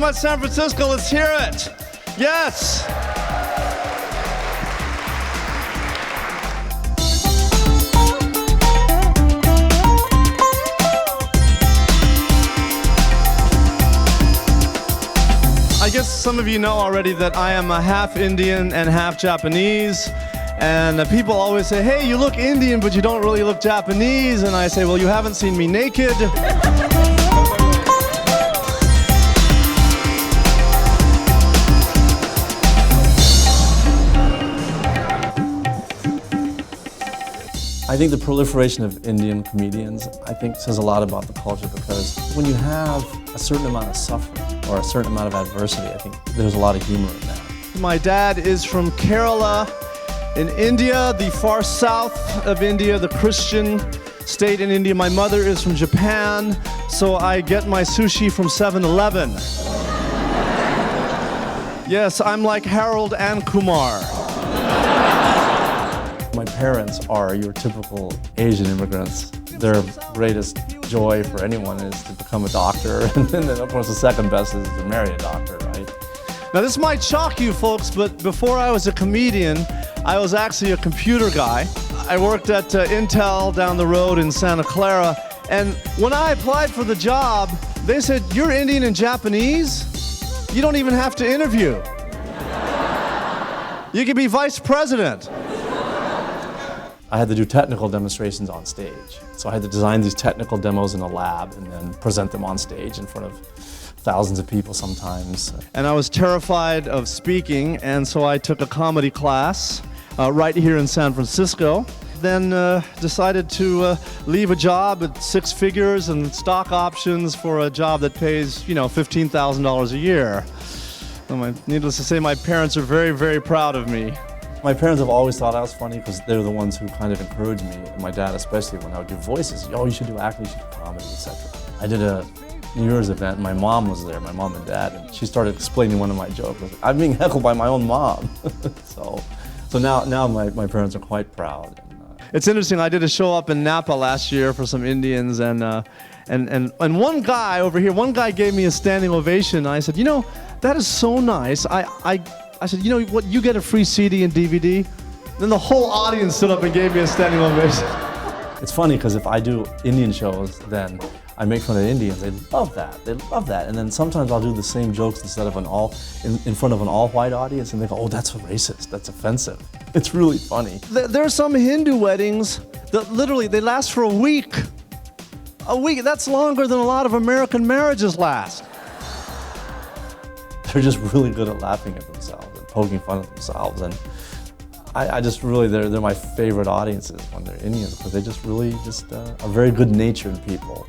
much, San Francisco. Let's hear it. Yes. I guess some of you know already that I am a half Indian and half Japanese. And people always say, hey, you look Indian, but you don't really look Japanese. And I say, well, you haven't seen me naked. I think the proliferation of Indian comedians, I think, says a lot about the culture, because when you have a certain amount of suffering or a certain amount of adversity, I think there's a lot of humor in that. My dad is from Kerala in India, the far south of India, the Christian state in India. My mother is from Japan, so I get my sushi from 7-Eleven. Yes, I'm like Harold and Kumar. My parents are your typical Asian immigrants. Their greatest joy for anyone is to become a doctor, and then of course the second best is to marry a doctor, right? Now this might shock you folks, but before I was a comedian, I was actually a computer guy. I worked at Intel down the road in Santa Clara, and when I applied for the job, they said, you're Indian and Japanese? You don't even have to interview. You could be vice president. I had to do technical demonstrations on stage. So I had to design these technical demos in a lab and then present them on stage in front of thousands of people sometimes. And I was terrified of speaking, and so I took a comedy class right here in San Francisco. Then decided to leave a job at 6 figures and stock options for a job that pays, $15,000 a year. Needless to say, my parents are very, very proud of me. My parents have always thought I was funny because they're the ones who kind of encouraged me, and my dad especially, when I would do voices. Oh, you should do acting, you should do comedy, etc. I did a New Year's event, and my mom was there, my mom and dad, and she started explaining one of my jokes. I'm being heckled by my own mom. so now my parents are quite proud. It's interesting, I did a show up in Napa last year for some Indians, and one guy over here, gave me a standing ovation. I said, that is so nice. I said, what, you get a free CD and DVD? Then the whole audience stood up and gave me a standing ovation. It's funny because if I do Indian shows, then I make fun of Indians. They love that. And then sometimes I'll do the same jokes instead of in front of an all-white audience, and they go, oh, that's racist, that's offensive. It's really funny. There are some Hindu weddings that literally, they last for a week. A week, that's longer than a lot of American marriages last. They're just really good at laughing at themselves and poking fun at themselves, and I just really, they're my favorite audiences when they're Indians, because they just really are very good-natured people.